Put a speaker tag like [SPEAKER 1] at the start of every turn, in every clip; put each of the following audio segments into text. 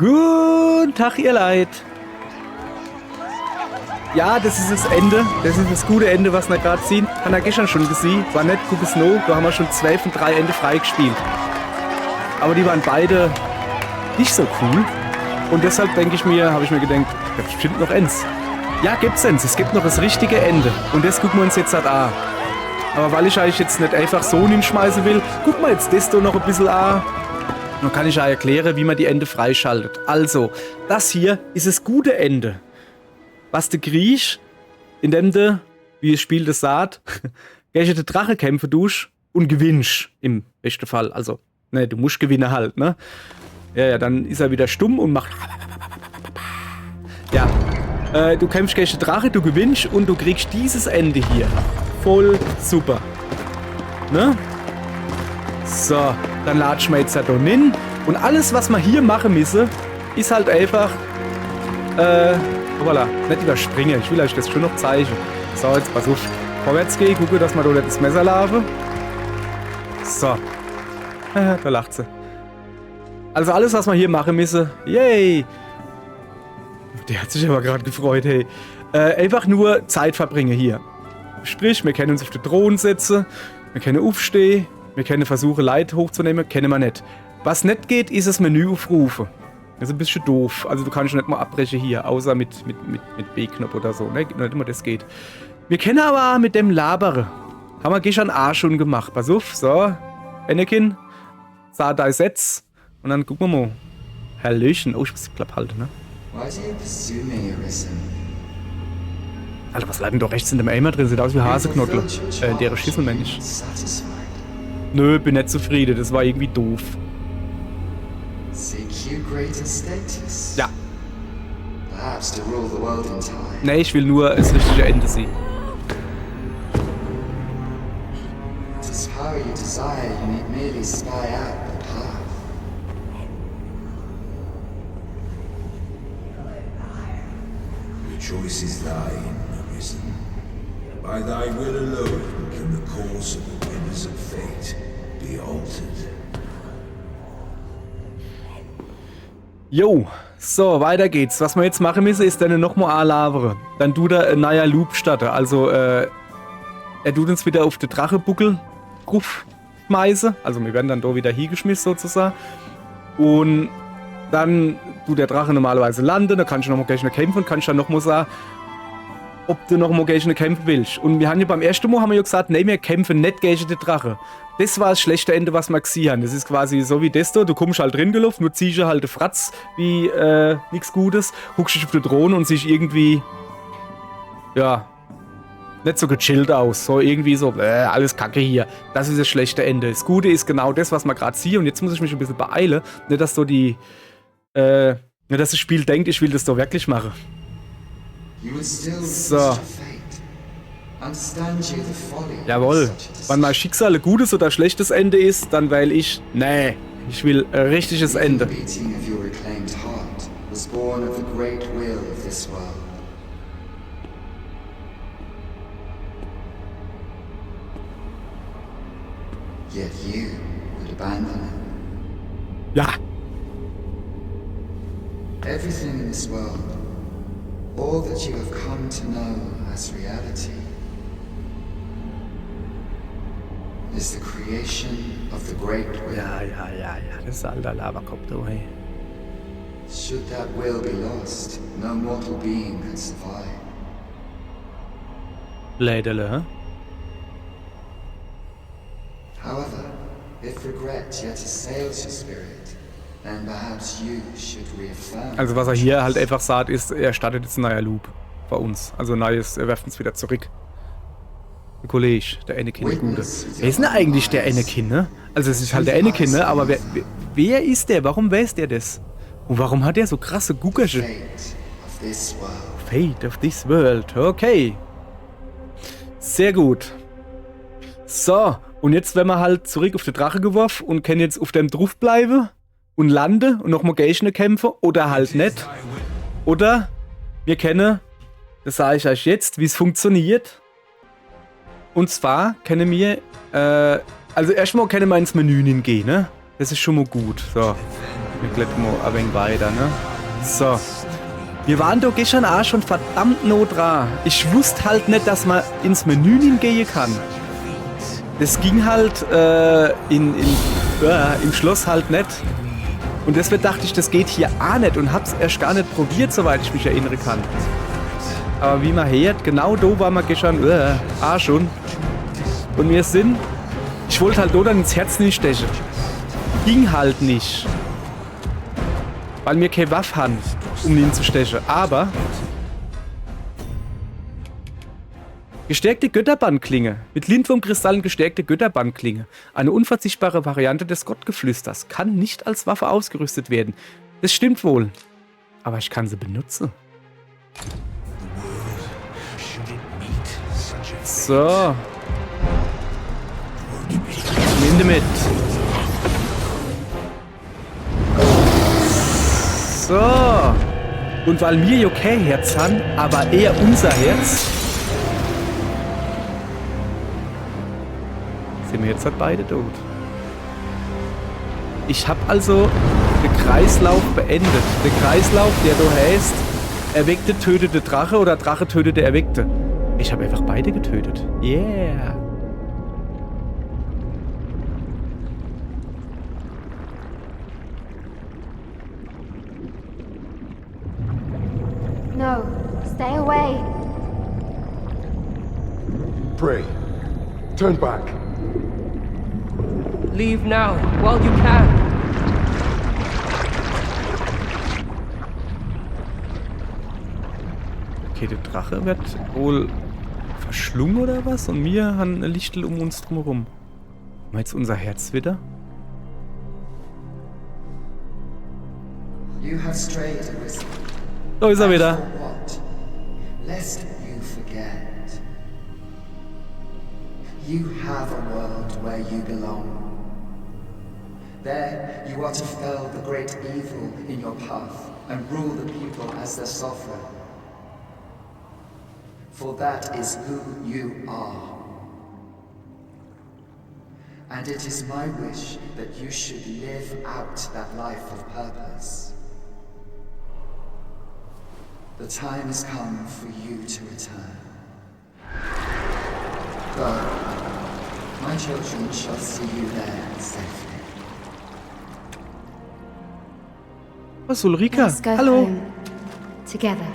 [SPEAKER 1] Guten Tag, ihr Leid. Ja, das ist das Ende. Das ist das gute Ende, was wir gerade sehen. Haben wir gestern schon gesehen. War nicht gut bis no. Da haben wir schon 2 von 3 Ende freigespielt. Aber die waren beide nicht so cool. Und deshalb habe ich mir gedacht, da bestimmt noch eins. Ja, gibt's eins. Es gibt noch das richtige Ende. Und das gucken wir uns jetzt halt an. Aber weil ich eigentlich jetzt nicht einfach so hinschmeißen will, guck mal jetzt das da noch ein bisschen an. Dann kann ich auch erklären, wie man die Ende freischaltet. Also, das hier ist das gute Ende. Was der Griech, indem du, wie das Spiel das sagt, gegen den Drache kämpfen tust und gewinnst, im besten Fall. Also, ne, du musst gewinnen halt, ne? Ja, dann ist er wieder stumm und macht... Ja, du kämpfst gegen den Drache, du gewinnst und du kriegst dieses Ende hier. Voll super. Ne? So, dann latschen wir jetzt da hin. Und alles, was wir hier machen müssen, ist halt einfach... Voilà, nicht überspringen. Ich will euch das schon noch zeigen. So, jetzt pass auf. Vorwärts gehen, gucke, dass wir da nicht das Messer laufen. So. Da lacht sie. Also alles, was wir hier machen müssen. Yay! Der hat sich aber gerade gefreut, hey. Einfach nur Zeit verbringen hier. Sprich, wir können uns auf den Thron setzen, wir können aufstehen, wir können versuchen, Leute hochzunehmen, kennen wir nicht. Was nicht geht, ist das Menü aufrufen. Das ist ein bisschen doof. Also du kannst nicht mal abbrechen hier, außer mit B-Knopf oder so. Ne? Nicht immer das geht. Wir können aber mit dem Labere. Haben wir gestern auch schon gemacht. Pass auf, so. Anakin, sah da Setz. Und dann gucken wir mal. Hallöchen. Oh, ich muss die Klappe halten, ne? Alter, was bleibt denn da rechts in dem Aimer drin? Sieht aus wie Haseknoddel. Der Schisselmensch. Nö, bin nicht zufrieden. Das war irgendwie doof. Ja. Nee, ich will nur das richtige Ende sehen.
[SPEAKER 2] Choice is thine, Arisen. By thy will alone can the course of the winners of fate be altered.
[SPEAKER 1] Jo, so, weiter geht's. Was wir jetzt machen müssen, ist dann nochmal anlabern. Dann tut er ein neuer Loop starten. Also, er tut uns wieder auf den Drachebuckel schmeißen. Also, wir werden dann da wieder hingeschmissen sozusagen. Und dann tut der Drache normalerweise landen, dann kannst du nochmal gegen ihn kämpfen und kannst dann nochmal sagen, ob du nochmal gegen ihn kämpfen willst. Und wir haben ja beim ersten Mal haben wir ja gesagt, nee, wir kämpfen nicht gegen den Drache. Das war das schlechte Ende, was wir gesehen haben. Das ist quasi so wie das da, du kommst halt drin gelaufen, nur ziehst du halt den Fratz wie nichts Gutes, huckst dich auf den Thron und siehst irgendwie, ja, nicht so gechillt aus. So irgendwie so, alles Kacke hier. Das ist das schlechte Ende. Das Gute ist genau das, was man gerade sieht. Und jetzt muss ich mich ein bisschen beeilen, nicht, dass so dass das Spiel denkt, ich will das doch wirklich machen. So. Jawohl. Wenn mein Schicksal ein gutes oder schlechtes Ende ist, dann wähle ich, nee, ich will ein richtiges Ende. Ja.
[SPEAKER 3] Everything in this world, all that you have come to know as reality, is the creation of the great will.
[SPEAKER 1] Ja, das ist alter Lavakopf, du, hey.
[SPEAKER 3] Should that will be lost, no mortal being can survive.
[SPEAKER 1] Lädele, hä?
[SPEAKER 3] However, if regret yet assails your spirit, then perhaps you should reaffirm.
[SPEAKER 1] Also was er hier halt einfach sagt, ist, er startet jetzt ein neuer Loop bei uns. Also neues, er werft uns wieder zurück. Der Kollege, der Anakin, der Gute. Wer ist denn eigentlich der Anakin, ne? Also es ist halt der Anakin, ne? Aber wer ist der? Warum weiß der das? Und warum hat er so krasse Guckersche? Fate of this world. Okay. Sehr gut. So, und jetzt werden wir halt zurück auf den Drache geworfen und können jetzt auf dem drauf bleiben und landen und nochmal gegen ihn kämpfen oder halt nicht. Oder wir kennen, das sage ich euch jetzt, wie es funktioniert. Und zwar können wir, also erstmal können wir ins Menü hingehen, ne? Das ist schon mal gut. So. Wir klettern mal ein wenig weiter, ne? So. Wir waren doch gestern auch schon verdammt nah dran. Ich wusste halt nicht, dass man ins Menü hingehen kann. Das ging halt im Schloss halt nicht. Und deswegen dachte ich, das geht hier auch nicht und hab's erst gar nicht probiert, soweit ich mich erinnern kann. Aber wie man hört, genau da waren wir gestern auch schon. Und ich wollte halt da dann ins Herz nicht stechen. Ging halt nicht. Weil mir keine Waffe haben, um ihn zu stechen. Aber gestärkte Götterbandklinge. Mit Lindwurmkristallen gestärkte Götterbandklinge. Eine unverzichtbare Variante des Gottgeflüsters. Kann nicht als Waffe ausgerüstet werden. Das stimmt wohl. Aber ich kann sie benutzen. So. Nimm mit. So. Und weil wir ja kein Herz haben, aber eher unser Herz, sind wir jetzt halt beide tot. Ich habe also den Kreislauf beendet. Der Kreislauf, der da heißt, Erweckte tötete Drache oder Drache tötete Erweckte. Ich habe einfach beide getötet. Yeah.
[SPEAKER 4] No, stay away.
[SPEAKER 5] Pray. Turn back.
[SPEAKER 6] Leave now, while you can.
[SPEAKER 1] Okay, der Drache wird wohl verschlungen oder was? Und wir haben ein Lichtel um uns drumherum. Haben wir jetzt unser Herz wieder?
[SPEAKER 3] You have strayed, Arisen.
[SPEAKER 1] Da ist er
[SPEAKER 3] And
[SPEAKER 1] wieder.
[SPEAKER 3] for what? Lest you forget. You have a world where you belong. There, you are to fell the great evil in your path and rule the people as their sovereign. For that is who you are. And it is my wish that you should live out that life of purpose. The time has come for you to return. Go. My children shall see you there safely.
[SPEAKER 1] Was, Ulrika?
[SPEAKER 4] Let's go
[SPEAKER 1] Hallo.
[SPEAKER 4] home. Together.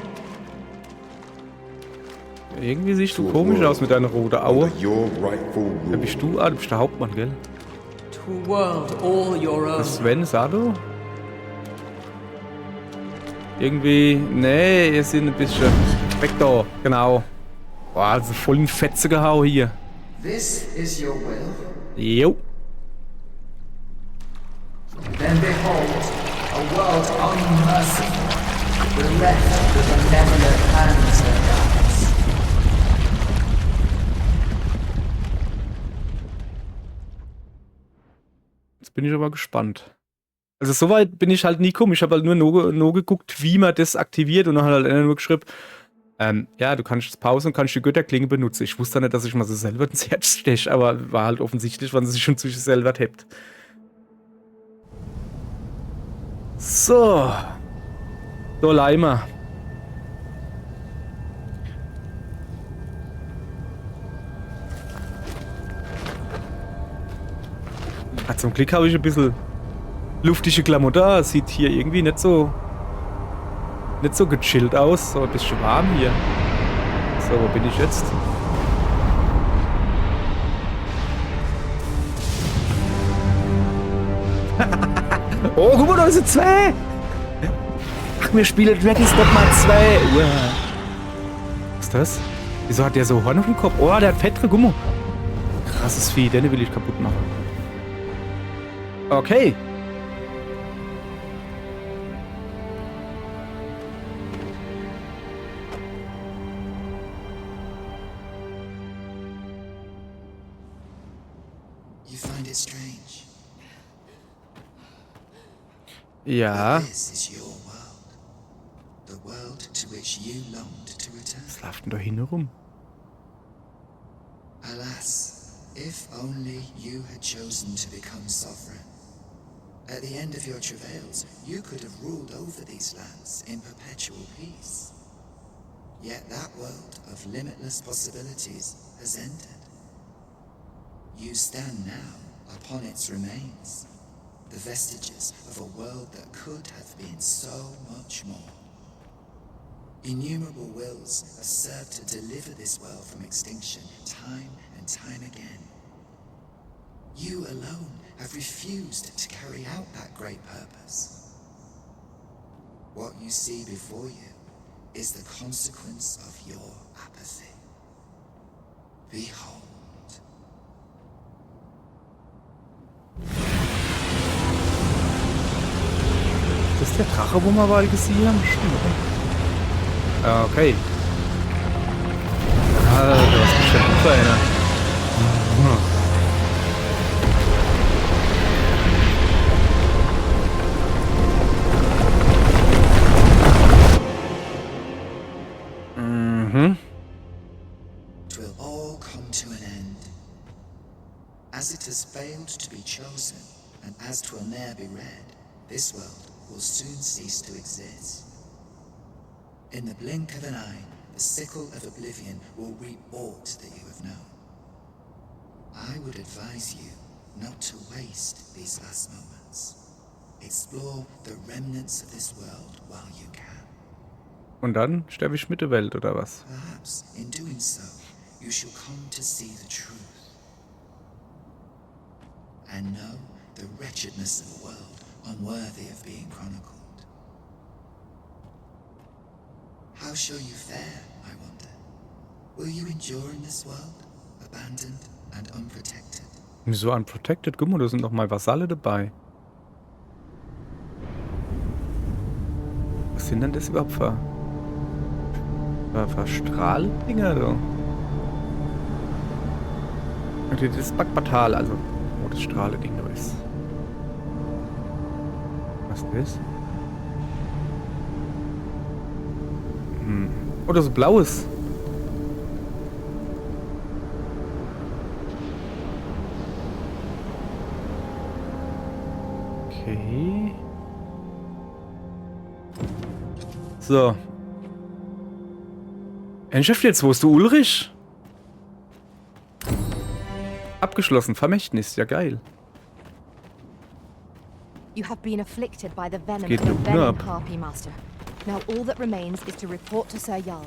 [SPEAKER 1] Irgendwie siehst du komisch aus mit deiner roten Aue.
[SPEAKER 5] Under your rightful
[SPEAKER 1] Wer
[SPEAKER 5] rule.
[SPEAKER 1] bist du? Ah, du bist der Hauptmann, gell?
[SPEAKER 6] To a world all your own.
[SPEAKER 1] Das Sven, Sado? Irgendwie, nee, ihr seid ein bisschen weg da, genau. Boah, also voll in Fetze gehauen hier.
[SPEAKER 3] This is your will?
[SPEAKER 1] Jo.
[SPEAKER 3] Then behold, a world unmerciful, bereft the benevolent hands of gods.
[SPEAKER 1] Jetzt bin ich aber gespannt. Also soweit bin ich halt nie gekommen. Ich habe halt nur geguckt, wie man das aktiviert und dann hat halt einer nur geschrieben, ja, du kannst jetzt Pause und kannst die Götterklinge benutzen. Ich wusste nicht, dass ich mal so selber ins Herz steche, aber war halt offensichtlich, wann sie sich schon zu sich selber tippt. So. So, Leimer. Ah, zum Glück habe ich ein bisschen luftige Klamotten. Da. Sieht hier irgendwie nicht so gechillt aus. So ein bisschen warm hier. So, wo bin ich jetzt? Oh, guck mal, da sind zwei! Ach, wir spielen Dragon's Dogma 2. Yeah. Was ist das? Wieso hat der so Horn auf dem Kopf? Oh, der hat fettere Gummo. Krasses Vieh, den will ich kaputt machen. Okay.
[SPEAKER 3] You find it strange.
[SPEAKER 1] Ja.
[SPEAKER 3] This is your world. The world to which you longed to return.
[SPEAKER 1] Was läuft denn da hin rum?
[SPEAKER 3] Alas, if only you had chosen to become sovereign. At the end of your travails, you could have ruled over these lands in perpetual peace. Yet that world of limitless possibilities has ended. You stand now upon its remains, the vestiges of a world that could have been so much more. Innumerable wills have served to deliver this world from extinction time and time again. You alone have refused to carry out that great purpose. What you see before you is the consequence of your apathy. Behold.
[SPEAKER 1] Das ist der Drache, wo wir mal gesehen haben? Stimmt. Okay. Alter, was ist denn das für einer?
[SPEAKER 3] It will all come to an end. As it has failed to be chosen, and as 'twill ne'er be read, this world will soon cease to exist. In the blink of an eye, the sickle of oblivion will reap aught that you have known. I would advise you not to waste these last moments. Explore the remnants of this world while you can.
[SPEAKER 1] Und dann sterbe ich mit der Welt, oder was?
[SPEAKER 3] Perhaps in doing so, you shall come to see the truth. And know the wretchedness of a world unworthy of being chronicled. How shall you fare, I wonder? Will you endure in this world, abandoned and unprotected?
[SPEAKER 1] Wieso unprotected? Guck mal, da sind noch mal Vasalle dabei. Was sind denn das überhaupt für Strahldinger da? Und das ist Bagbatal, also wo das Strahle-Ding da ist. Was ist das? Oder so blaues. Okay. So. Ernsthaft jetzt? Wo ist du, Ulrich? Abgeschlossen. Vermächtnis. Ja, geil.
[SPEAKER 4] You have been afflicted by the venom
[SPEAKER 1] Geht
[SPEAKER 4] of the
[SPEAKER 1] nur
[SPEAKER 4] venom
[SPEAKER 1] ab.
[SPEAKER 4] harpy, Master. Now all that remains is to report to Sir Jarl.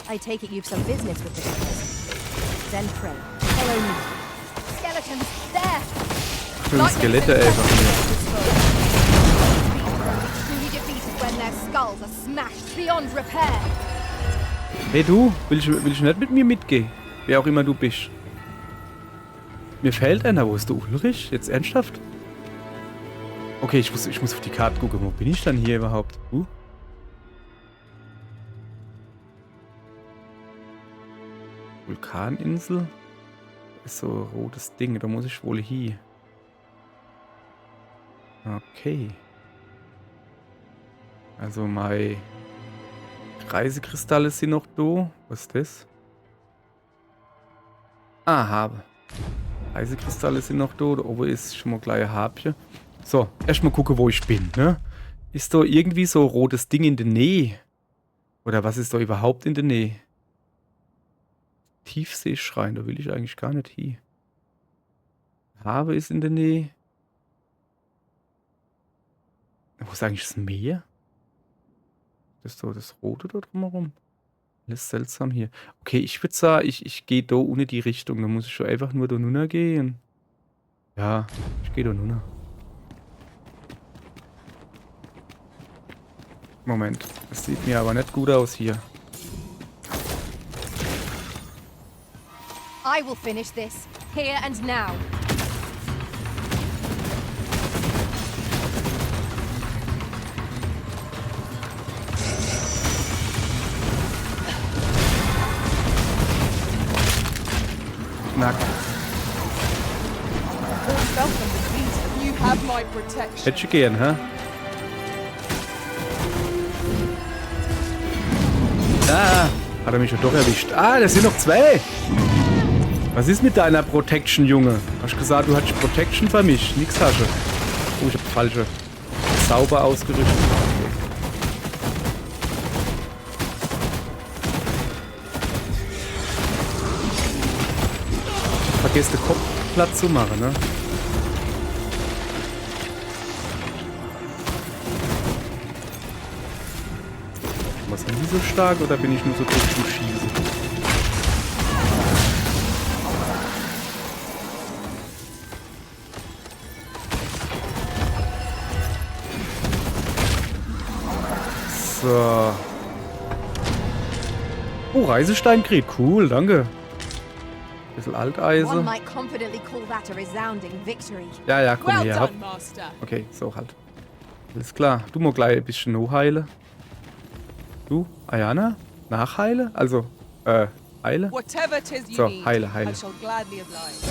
[SPEAKER 4] I take it you've some business with this place. Then pray. Follow me. Skeletons, there!
[SPEAKER 1] Schöne Skelette einfach hier.
[SPEAKER 4] Truly defeated when their skulls are smashed beyond repair.
[SPEAKER 1] Hey du, will ich nicht mit mir mitgehen? Wer auch immer du bist. Mir fehlt einer. Wo ist der Ulrich? Jetzt ernsthaft? Okay, ich muss auf die Karte gucken. Wo bin ich dann hier überhaupt? Vulkaninsel? Das ist so ein rotes Ding. Da muss ich wohl hier. Okay. Also meine Reisekristalle sind noch da. Was ist das? Ah, Habe. Reisekristalle sind noch da. Da oben ist schon mal gleich ein Habchen. So, erstmal gucken, wo ich bin, ne? Ist da irgendwie so ein rotes Ding in der Nähe? Oder was ist da überhaupt in der Nähe? Tiefseeschrein, da will ich eigentlich gar nicht hin. Habe ist in der Nähe. Wo ist eigentlich das Meer? Das ist so das Rote da drumherum. Alles seltsam hier. Okay, ich würde sagen, ich gehe da ohne die Richtung. Da muss ich schon einfach nur da runter gehen. Ja, ich gehe da runter. Moment, das sieht mir aber nicht gut aus hier.
[SPEAKER 4] I will finish this, here and now.
[SPEAKER 1] Knack.
[SPEAKER 6] You have my protection.
[SPEAKER 1] Hätte ich gern, hä? Ah, hat er mich schon doch erwischt. Ah, das sind noch zwei. Was ist mit deiner Protection, Junge? Hast du gesagt, du hattest Protection für mich? Nix hast du. Oh, ich hab falsche. Sauber ausgerüstet. Vergiss den Kopf platt zu machen, ne? Was sind die so stark oder bin ich nur so gut zum Schießen? So. Oh, Reisesteinkrieg. Cool, danke. Bisschen
[SPEAKER 4] One
[SPEAKER 1] Alteisen.
[SPEAKER 4] might confidently call that a resounding victory.
[SPEAKER 1] Ja, ja, komm
[SPEAKER 6] Well
[SPEAKER 1] her. Hab.
[SPEAKER 6] done, Master.
[SPEAKER 1] Okay, so halt. Alles klar. Du musst gleich ein bisschen noch heilen. Du, Ayana? Nachheile? Also, heile?
[SPEAKER 6] Whatever 'tis you
[SPEAKER 1] So,
[SPEAKER 6] need,
[SPEAKER 1] heile, heile.
[SPEAKER 6] I shall gladly oblige.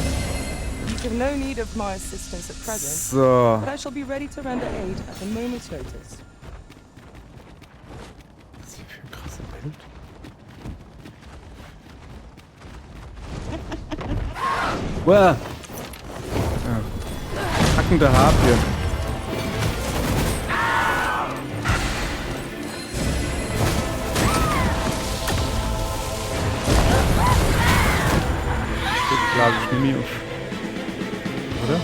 [SPEAKER 6] You have no need of my assistance at present,
[SPEAKER 1] So.
[SPEAKER 6] but I shall be ready to render aid at a moment's notice.
[SPEAKER 1] Was ist hier für eine krasse Welt? Wow. Ja. Hackende Harpie. Klar, ich nehme ihn auf. Oder?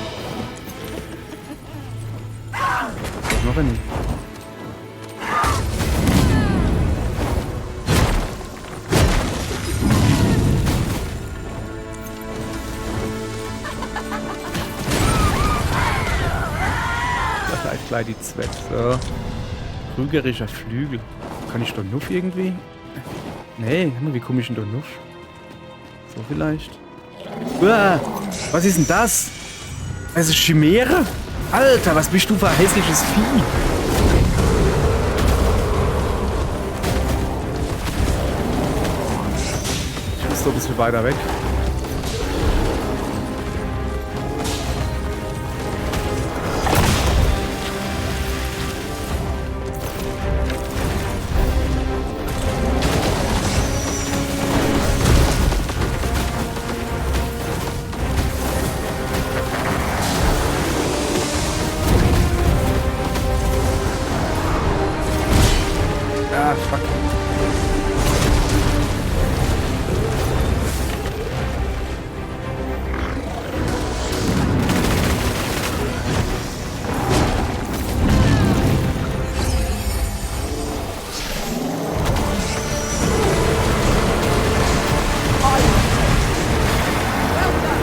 [SPEAKER 1] Noch eine. Vielleicht gleich die Zwett. So. Trügerischer Flügel. Kann ich da Nuff irgendwie? Nee, wie komme ich denn da Nuff? So vielleicht. Uah, was ist denn das? Das ist Chimäre? Alter, was bist du für ein hässliches Vieh? Ich muss so ein bisschen weiter weg. Ah, fuck.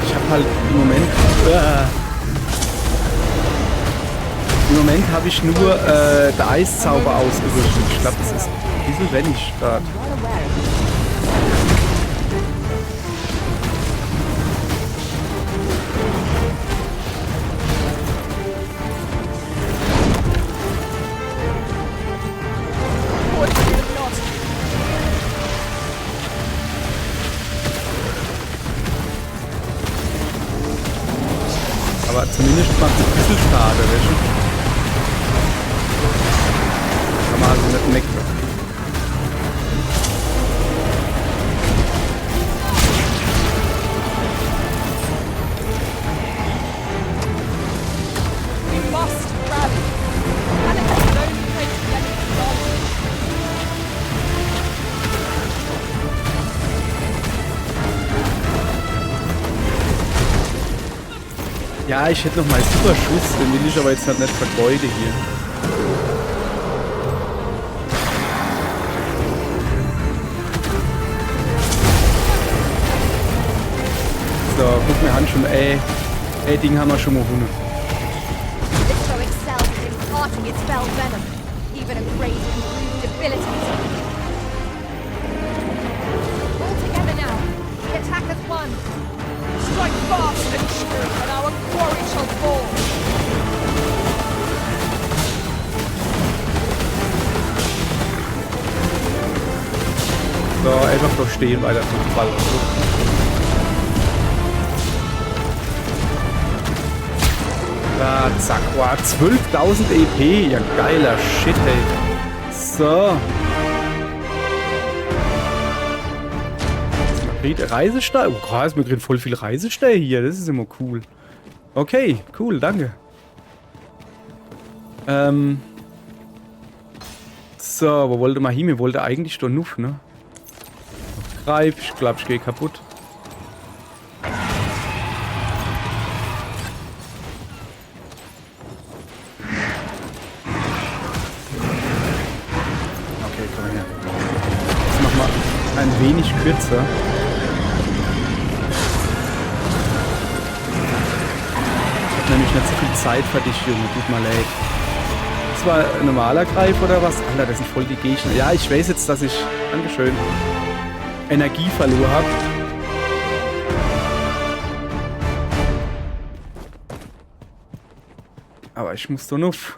[SPEAKER 1] Ich hab halt im Moment... Im Moment habe ich nur der Eiszauber ausgerüstet. Ich glaube, das ist ein bisschen wenig gerade. Aber zumindest macht es ein bisschen schade, weißt du? Kann man also nicht meckern.
[SPEAKER 6] We must rally. And it has no place the enemy's advantage.
[SPEAKER 1] Ja, ich hätte noch mal super Schuss, den will ich aber jetzt halt nicht vergeuden hier. So, guck mir an schon, ey, Ding haben wir schon mal 100.
[SPEAKER 4] This foe excels in imparting its fell venom. Even a great improved abilities. All together now. The attack has won.
[SPEAKER 6] Strike fast and true, and our quarry shall fall.
[SPEAKER 1] So, einfach noch stehen, weiter zum Ball. Da, zack, wow, 12.000 EP, ja geiler Shit, ey. So. Reisesteine. Oh krass, wir kriegen voll viel Reisesteine hier. Das ist immer cool. Okay, cool, danke. So, wo wollte man hin? Wir wollten eigentlich doch Nuff, ne? Greif, ich glaube, ich gehe kaputt. Okay, komm her. Jetzt machen wir ein wenig kürzer. Ich habe nämlich nicht so viel Zeit für dich, Junge. Tut mir leid. Das war ein normaler Greif oder was? Alter, das sind voll die Gegner. Ja, ich weiß jetzt, dass ich... Dankeschön. Energie verloren habe. Aber ich muss doch nuff.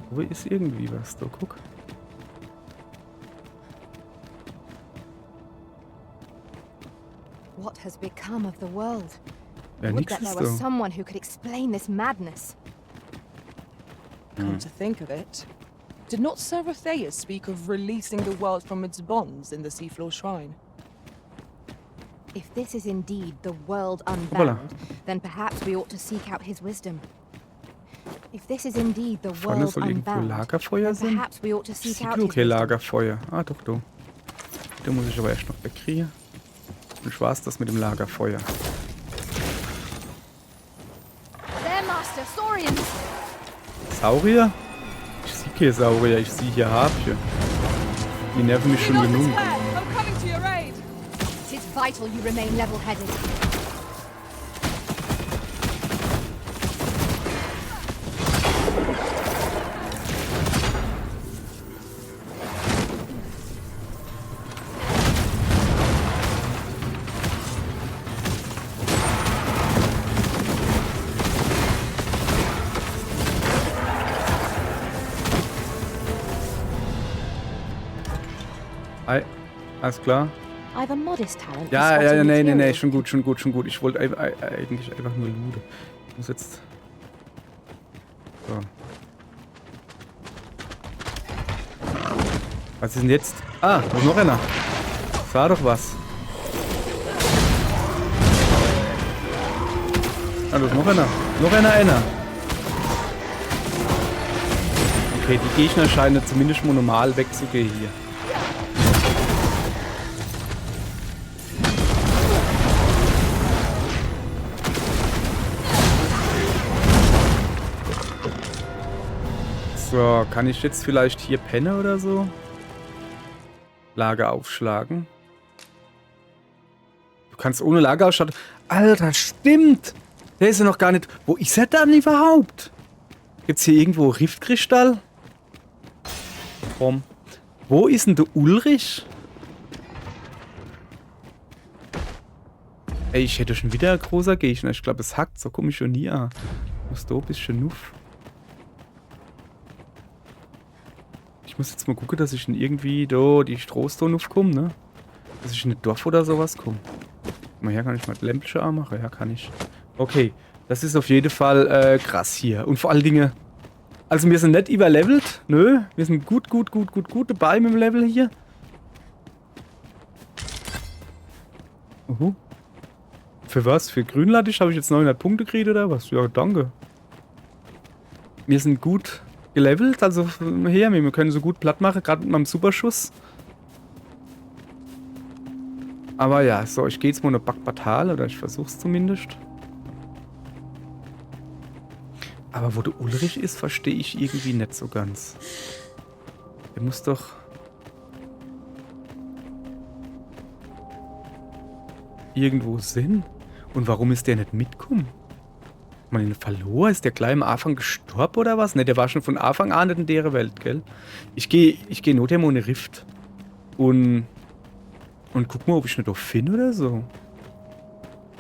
[SPEAKER 1] Wo ist irgendwie was? Da, guck.
[SPEAKER 4] What has become of the world?
[SPEAKER 1] Ja,
[SPEAKER 4] Would
[SPEAKER 1] nix
[SPEAKER 4] that there
[SPEAKER 1] ist
[SPEAKER 4] were
[SPEAKER 1] da.
[SPEAKER 4] someone who could explain this madness.
[SPEAKER 6] Come to think of it, did not Seratheus speak of releasing the world from its bonds in the Seafloor Shrine?
[SPEAKER 4] If this is indeed the world
[SPEAKER 1] Hoppala.
[SPEAKER 4] unbound, then perhaps we ought to seek out his wisdom. If this is indeed the
[SPEAKER 1] Vorne
[SPEAKER 4] world
[SPEAKER 1] soll irgendwo
[SPEAKER 4] unbound,
[SPEAKER 1] Lagerfeuer
[SPEAKER 4] then
[SPEAKER 1] sein.
[SPEAKER 4] perhaps we ought to seek out
[SPEAKER 1] Okay,
[SPEAKER 4] his wisdom.
[SPEAKER 1] Lagerfeuer. Ah, doch, doch. Da muss ich aber erst noch wegkriegen. Und war's das mit dem Lagerfeuer.
[SPEAKER 4] There, Master, Saurians!
[SPEAKER 1] Saurier? Ich sehe keine Saurier, ich sehe hier Harpje. Die nerven mich schon
[SPEAKER 6] Not
[SPEAKER 1] genug.
[SPEAKER 6] despair, I'm coming to your aid.
[SPEAKER 4] It is vital you remain level-headed.
[SPEAKER 1] Ei, alles klar.
[SPEAKER 4] I have a modest talent. for
[SPEAKER 1] Ja,
[SPEAKER 4] spotting
[SPEAKER 1] ja, nee,
[SPEAKER 4] materials.
[SPEAKER 1] schon gut, schon gut, schon gut. Ich wollte eigentlich einfach nur looten. Ich muss jetzt... So. Was ist denn jetzt? Ah, da ist noch einer. Das war doch was. Ah, da ist noch einer. Noch einer. Okay, die Gegner scheinen zumindest mal normal wegzugehen hier. So, kann ich jetzt vielleicht hier pennen oder so? Lager aufschlagen. Du kannst ohne Lager ausstatten. Alter, stimmt! Der ist ja noch gar nicht... Wo ist er dann überhaupt? Gibt's hier irgendwo Riftkristall? Komm. Wo ist denn der Ulrich? Ey, ich hätte schon wieder ein großer Gegner. Ich glaube, es hackt. So komme ich schon nie an. Muss da ein bisschen nuff. Ich muss jetzt mal gucken, dass ich in irgendwie da die Strohstone aufkomme, ne? Dass ich in ein Dorf oder sowas komme. Mal her, kann ich mal Lämpchen anmachen? Ja, kann ich. Okay, das ist auf jeden Fall krass hier. Und vor allen Dingen, also wir sind nicht überlevelt, nö. Wir sind gut dabei mit dem Level hier. Für was? Für Grünlattisch habe ich jetzt 900 Punkte gekriegt oder was? Ja, danke. Wir sind gut gelevelt, also her, wir können so gut platt machen, gerade mit meinem Superschuss. Aber ja, so, ich gehe jetzt mal eine Backbatal, oder ich versuch's zumindest. Aber wo der Ulrich ist, verstehe ich irgendwie nicht so ganz. Der muss doch... irgendwo sein. Und warum ist der nicht mitgekommen? Hat man ihn verloren? Ist der gleich am Anfang gestorben oder was? Ne, der war schon von Anfang an nicht in der Welt, gell? Ich geh nur der ohne Rift. Und guck mal, ob ich nicht da finde oder so.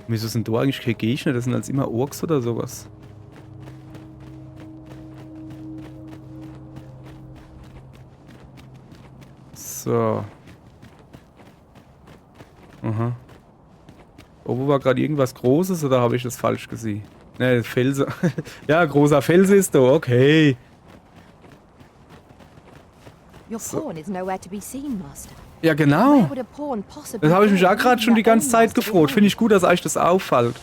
[SPEAKER 1] Wieso sind da eigentlich keine Gegner? Das sind als immer Orks oder sowas. So. Aha. Oben war gerade irgendwas Großes oder habe ich das falsch gesehen? Ne, Felsen. Ja, großer Felsen ist da, okay.
[SPEAKER 4] Your pawn is nowhere to be seen, Master.
[SPEAKER 1] Ja,
[SPEAKER 4] Where
[SPEAKER 1] genau.
[SPEAKER 4] would a pawn possibly
[SPEAKER 1] Das habe ich mich
[SPEAKER 4] go?
[SPEAKER 1] auch gerade schon die ganze Zeit gefroht. Finde ich gut, dass euch das auffällt.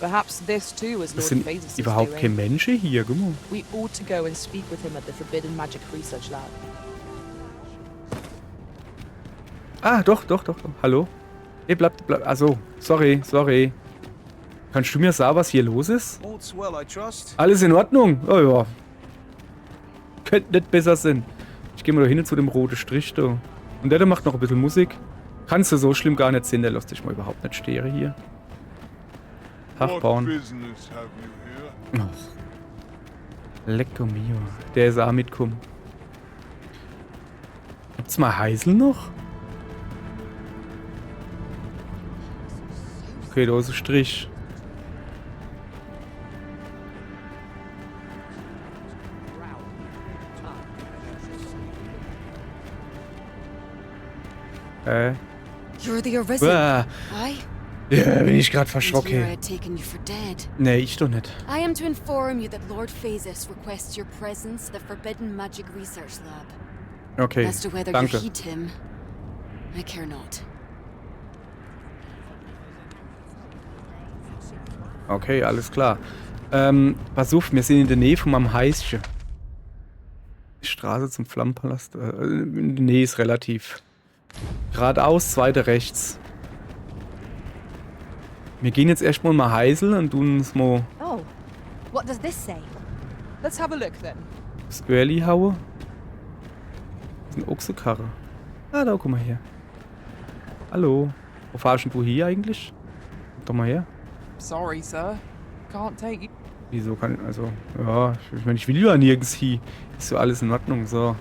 [SPEAKER 6] Perhaps this too is
[SPEAKER 1] Das
[SPEAKER 6] Lord
[SPEAKER 1] sind
[SPEAKER 6] Phases'
[SPEAKER 1] überhaupt keine
[SPEAKER 6] doing.
[SPEAKER 1] Menschen hier, guck mal.
[SPEAKER 6] We ought to go and speak with him at the Forbidden Magic Research Lab.
[SPEAKER 1] Ah, doch. Hallo? Hey, bleib. Also, sorry. Kannst du mir sagen, was hier los ist?
[SPEAKER 7] All's well, I trust.
[SPEAKER 1] Alles in Ordnung? Oh ja. Könnte nicht besser sein. Ich gehe mal da hin zu dem roten Strich da. Und der macht noch ein bisschen Musik. Kannst du so schlimm gar nicht sehen, der lässt dich mal überhaupt nicht stehen hier.
[SPEAKER 5] What
[SPEAKER 1] Tachbauen.
[SPEAKER 5] business have you here?
[SPEAKER 1] Lecco mio. Der ist auch mitgekommen. Gibt's mal Heisel noch? Okay, da ist ein Strich.
[SPEAKER 8] You're the Arisen.
[SPEAKER 1] Uah.
[SPEAKER 8] I
[SPEAKER 1] Ja, bin ich gerade
[SPEAKER 8] here I
[SPEAKER 1] verschrocken.
[SPEAKER 8] had taken you for dead.
[SPEAKER 1] Nee, ich doch nicht.
[SPEAKER 8] I am to inform you that Lord Phases requests your presence at the Forbidden Magic Research Lab.
[SPEAKER 1] Okay,
[SPEAKER 8] As to whether
[SPEAKER 1] danke.
[SPEAKER 8] you heed him, I care not.
[SPEAKER 1] Okay, alles klar. Pass auf, wir sind in der Nähe von meinem Häuschen. Die Straße zum Flammenpalast. In der Nähe ist relativ. Geradeaus, zweite rechts. Wir gehen jetzt erstmal mal Heisel und tun uns mal
[SPEAKER 4] Oh, what does this say?
[SPEAKER 6] Let's have a look then.
[SPEAKER 1] das Öhrli hauen. Das ist eine Ochsenkarre. Ah, da, guck mal her. Hallo. Wo fahrst denn du hier eigentlich? Komm doch mal her.
[SPEAKER 6] Sorry, sir. Can't take you.
[SPEAKER 1] Wieso kann ich, also, ja, ich meine, ich will ja nirgends hier. Ist so alles in Ordnung, so.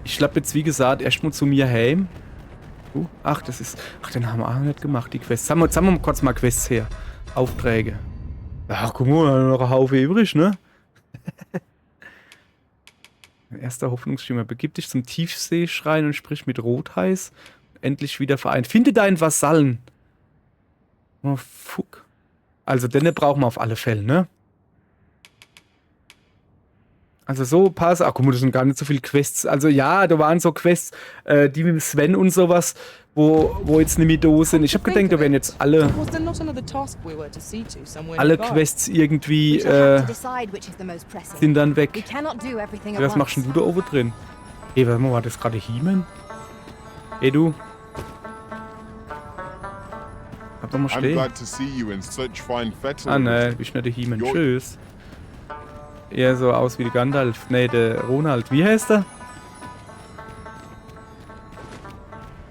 [SPEAKER 1] Ich schlapp jetzt, wie gesagt, erstmal zu mir heim. Ach, das ist, den haben wir auch nicht gemacht, die Quests. Sagen wir kurz mal Quests her. Aufträge. Ach, guck mal, noch ein Haufen übrig, ne? Erster Hoffnungsschimmer. Begib dich zum Tiefseeschrein und sprich mit Rotheiß. Endlich wieder vereint. Finde deinen Vasallen. Oh, fuck. Also, den brauchen wir auf alle Fälle, ne? Also so pass. Ach guck mal, das sind gar nicht so viele Quests. Also ja, da waren so Quests, die mit Sven und sowas, wo jetzt nicht mehr da sind. Ich hab gedacht, da wären jetzt alle
[SPEAKER 6] Was there not another task we were to see to somewhere
[SPEAKER 1] alle
[SPEAKER 6] nearby?
[SPEAKER 1] Quests irgendwie
[SPEAKER 4] We shall have to decide which is the most pressing.
[SPEAKER 1] sind dann
[SPEAKER 4] We
[SPEAKER 1] weg.
[SPEAKER 4] cannot do everything at
[SPEAKER 1] Was machst
[SPEAKER 4] once.
[SPEAKER 1] denn du da oben drin? Ey, warte mal, war das gerade He-Man? Ey, du. Hab doch mal
[SPEAKER 5] I'm
[SPEAKER 1] stehen.
[SPEAKER 5] glad to see you in such fine fettle.
[SPEAKER 1] Ah, ne, bist nicht der He-Man.
[SPEAKER 5] Jo.
[SPEAKER 1] Tschüss. Eher so aus wie der Gandalf. Ne, der Ronald. Wie heißt er?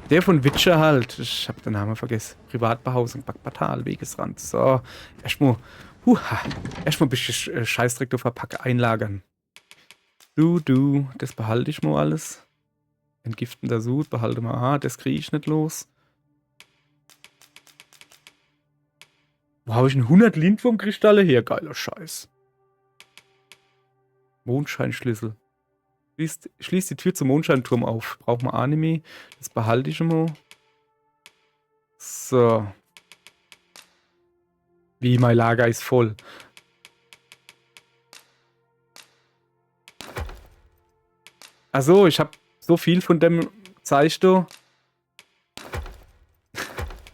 [SPEAKER 1] Der von Witcher halt. Ich hab den Namen vergessen. Privatbehausung, Backbatal, Wegesrand. So, erstmal ein bisschen Scheißdreck auf der Packe einlagern. Du, das behalte ich mal alles. Entgiftender Sud, behalte mal. Ah, das kriege ich nicht los. Wo habe ich einen 100 Lindwurmkristalle her? Geiler Scheiß. Mondscheinschlüssel. Schließ die Tür zum Mondscheinturm auf. Braucht man Anime. Das behalte ich mal. So. Wie, mein Lager ist voll. Achso, ich habe so viel von dem Zeig du.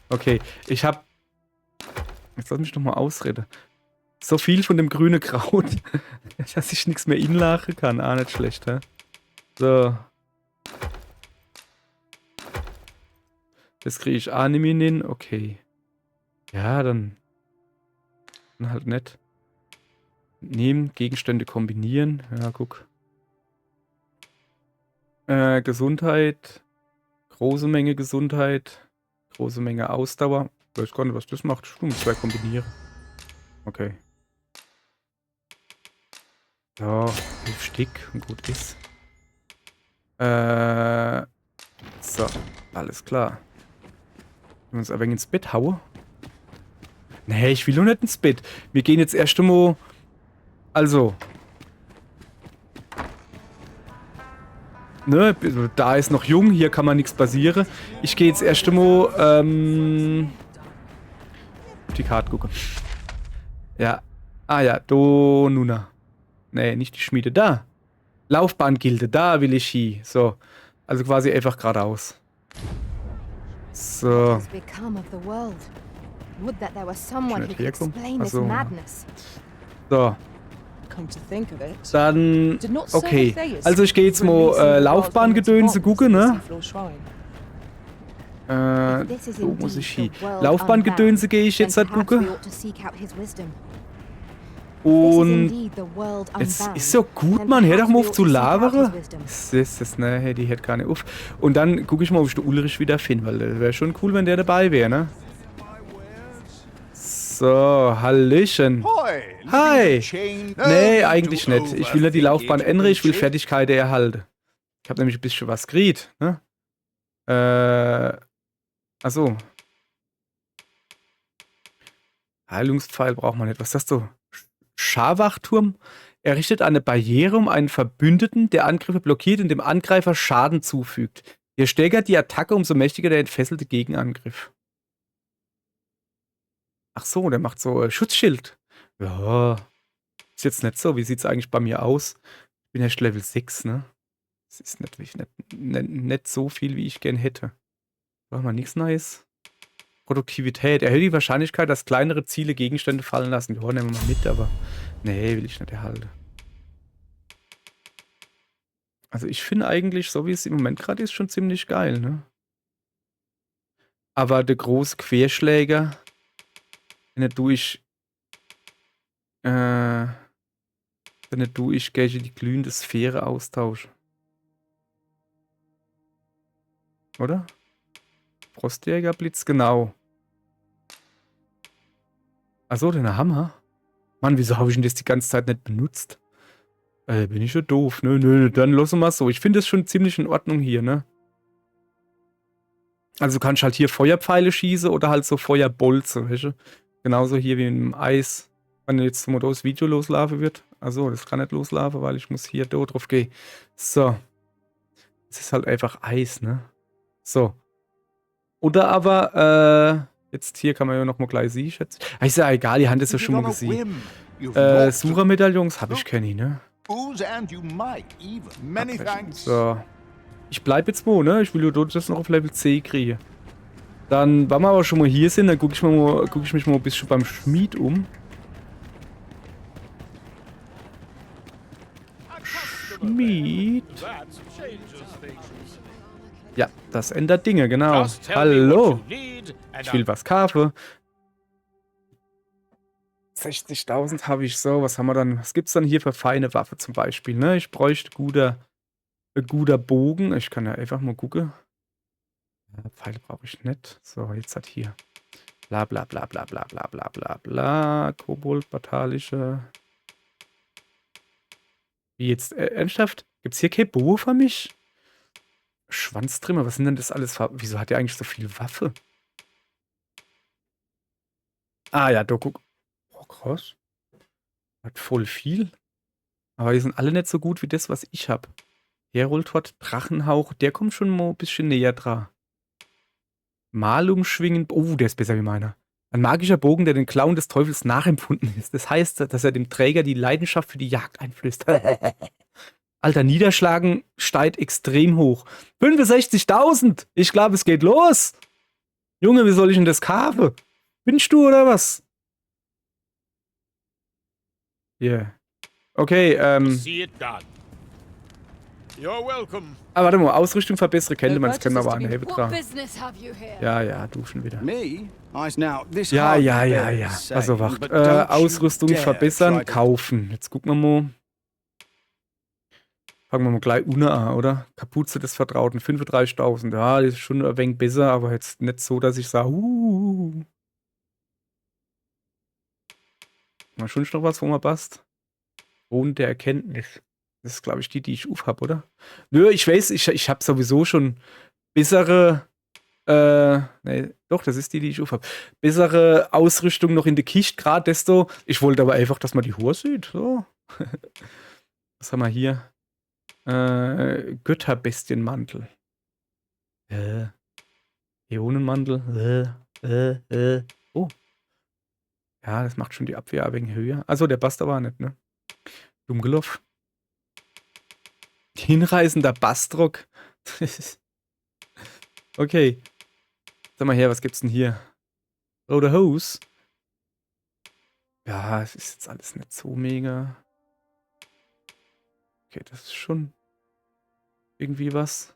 [SPEAKER 1] Okay, ich habe. Jetzt lass mich doch mal ausreden. So viel von dem grünen Kraut, dass ich nichts mehr inlachen kann. Ah, nicht schlecht, hä? So. Das kriege ich Anime hin. Okay. Ja, dann halt nicht. Nehmen, Gegenstände kombinieren. Ja, guck. Gesundheit. Große Menge Gesundheit. Große Menge Ausdauer. Ich weiß gar nicht, was das macht. Ich muss 2 kombinieren. Okay. Ja, 5 Stück und gut ist. So, alles klar. Wir uns ein wenig ins Bett hauen. Nee, ich will doch nicht ins Bett. Wir gehen jetzt erst einmal. Also. Ne, da ist noch jung, hier kann man nichts passieren. Ich gehe jetzt erst einmal auf die Karte gucken. Ja. Ah ja, do Nuna. Nee, nicht die Schmiede. Da. Laufbahngilde, da will ich hin. So. Also quasi einfach geradeaus. So.
[SPEAKER 4] What has become of the world? Would that there were someone who
[SPEAKER 1] Schnell
[SPEAKER 4] could
[SPEAKER 1] herkommen.
[SPEAKER 4] explain this
[SPEAKER 1] Also.
[SPEAKER 4] madness.
[SPEAKER 1] So.
[SPEAKER 6] Come to think of it,
[SPEAKER 1] Dann.
[SPEAKER 6] did not
[SPEAKER 1] Okay.
[SPEAKER 6] Ceretheus
[SPEAKER 1] Also ich gehe jetzt
[SPEAKER 6] speak of
[SPEAKER 1] mal
[SPEAKER 6] releasing the world from its
[SPEAKER 1] Laufbahngedönse
[SPEAKER 6] bonds
[SPEAKER 1] gucken,
[SPEAKER 6] in the
[SPEAKER 1] ne?
[SPEAKER 6] Seafloor Shrine?
[SPEAKER 4] If this is
[SPEAKER 1] So muss
[SPEAKER 4] indeed
[SPEAKER 1] ich hin.
[SPEAKER 4] the world
[SPEAKER 1] Laufbahngedönse
[SPEAKER 4] unbound,
[SPEAKER 1] gehe ich
[SPEAKER 4] then
[SPEAKER 1] jetzt halt
[SPEAKER 4] perhaps we
[SPEAKER 1] gucken.
[SPEAKER 4] ought to seek out his wisdom. If this is
[SPEAKER 1] Und
[SPEAKER 4] indeed the world
[SPEAKER 1] jetzt
[SPEAKER 4] unbound,
[SPEAKER 1] ist so gut,
[SPEAKER 4] then
[SPEAKER 1] man. Hör doch
[SPEAKER 4] perhaps
[SPEAKER 1] mal
[SPEAKER 4] we
[SPEAKER 1] auf
[SPEAKER 4] ought
[SPEAKER 1] zu
[SPEAKER 4] to seek out
[SPEAKER 1] labern.
[SPEAKER 4] his wisdom.
[SPEAKER 1] Das, ne, hey, die hätte gar nicht auf. Und dann gucke ich mal, ob ich den Ulrich wieder finde, weil das wäre schon cool, wenn der dabei wäre, ne? So, Hallöchen. Hi. Nee, eigentlich nicht. Ich will ja die Laufbahn ändern, ich will Fertigkeiten erhalten. Ich habe nämlich ein bisschen was gekriegt, ne? Achso. Heilungspfeil braucht man nicht. Was sagst du? Scharwachturm errichtet eine Barriere um einen Verbündeten, der Angriffe blockiert und dem Angreifer Schaden zufügt. Je stärker die Attacke, umso mächtiger der entfesselte Gegenangriff. Ach so, der macht so Schutzschild. Ja, ist jetzt nicht so. Wie sieht es eigentlich bei mir aus? Ich bin erst Level 6, ne? Das ist natürlich nicht so viel, wie ich gern hätte. Braucht man nichts Neues. Produktivität. Erhöht die Wahrscheinlichkeit, dass kleinere Ziele Gegenstände fallen lassen. Ja, nehmen wir mal mit, aber nee, will ich nicht erhalten. Also ich finde eigentlich, so wie es im Moment gerade ist, schon ziemlich geil, ne? Aber der große Querschläger, wenn er durch die glühende Sphäre austausche. Oder? Frostjägerblitz, genau. Achso, den Hammer. Mann, wieso habe ich ihn das die ganze Zeit nicht benutzt? Bin ich ja doof, ne? Nö, dann lassen wir es so. Ich finde es schon ziemlich in Ordnung hier, ne? Also du kannst halt hier Feuerpfeile schießen oder halt so Feuerbolze, weißt du? Genauso hier wie im Eis. Wenn jetzt mal das Video loslaufen wird. Also das kann nicht loslaufen, weil ich muss hier da drauf gehen. So. Es ist halt einfach Eis, ne? So. Oder aber, jetzt hier kann man ja noch mal gleich sehen, schätze ich. Ist ja egal, die Hand ist ja schon mal gesehen. Suchermedaillons habe ich keine, ne? So. Ich bleib jetzt wo, ne? Ich will ja dort das noch auf Level C kriegen. Dann, wenn wir aber schon mal hier sind, dann gucke ich mich mal ein bisschen beim Schmied um. Schmied. Ja, das ändert Dinge, genau. Hallo. Ich will was kaufen. 60.000 habe ich so. Was haben wir dann? Was gibt's dann hier für feine Waffe zum Beispiel? Ne? Ich bräuchte guter Bogen. Ich kann ja einfach mal gucken. Pfeile brauche ich nicht. So, jetzt hat hier. Bla bla bla bla bla bla bla bla bla. Kobold, Batalische. Wie jetzt? Ernsthaft? Gibt's hier kein Bogen für mich? Schwanztrimmer, was sind denn das alles? Wieso hat der eigentlich so viel Waffe? Ah ja, da guck. Oh, krass. Hat voll viel. Aber die sind alle nicht so gut wie das, was ich habe. Heroldhort, Drachenhauch, der kommt schon mal ein bisschen näher dran. Malung schwingen. Oh, der ist besser wie meiner. Ein magischer Bogen, der den Klauen des Teufels nachempfunden ist. Das heißt, dass er dem Träger die Leidenschaft für die Jagd einflößt. Alter, Niederschlagen steigt extrem hoch. 65.000! Ich glaube, es geht los! Junge, wie soll ich denn das kaufen? Binst du oder was? Yeah. Okay, aber warte mal, Ausrüstung verbessere Kenntnis, das können wir aber an Hebe
[SPEAKER 8] What
[SPEAKER 1] tragen.
[SPEAKER 8] business have you here?
[SPEAKER 1] Ja, du schon wieder.
[SPEAKER 2] Ja.
[SPEAKER 1] Ja. Also wacht. Ausrüstung verbessern, kaufen. Jetzt gucken wir mal. Fangen wir mal gleich unten an, oder? Kapuze des Vertrauten, 35.000. Ja, das ist schon ein wenig besser, aber jetzt nicht so, dass ich sage, Mal schon noch was, wo man passt. Ohne der Erkenntnis. Das ist, glaube ich, die ich aufhab, oder? Nö, ich weiß, ich habe sowieso schon bessere, nee, doch, das ist die ich aufhab. Bessere Ausrüstung noch in der Kiste, gerade desto. Ich wollte aber einfach, dass man die Hure sieht. So. Was haben wir hier? Götterbestienmantel. Äonenmantel. Oh. Ja, das macht schon die Abwehr ein wenig höher. Also der passt aber nicht, ne? Dummgeloff. Hinreißender Bassdruck. Okay. Sag mal her, was gibt's denn hier? Rote Hose. Ja, es ist jetzt alles nicht so mega. Okay, das ist schon irgendwie was.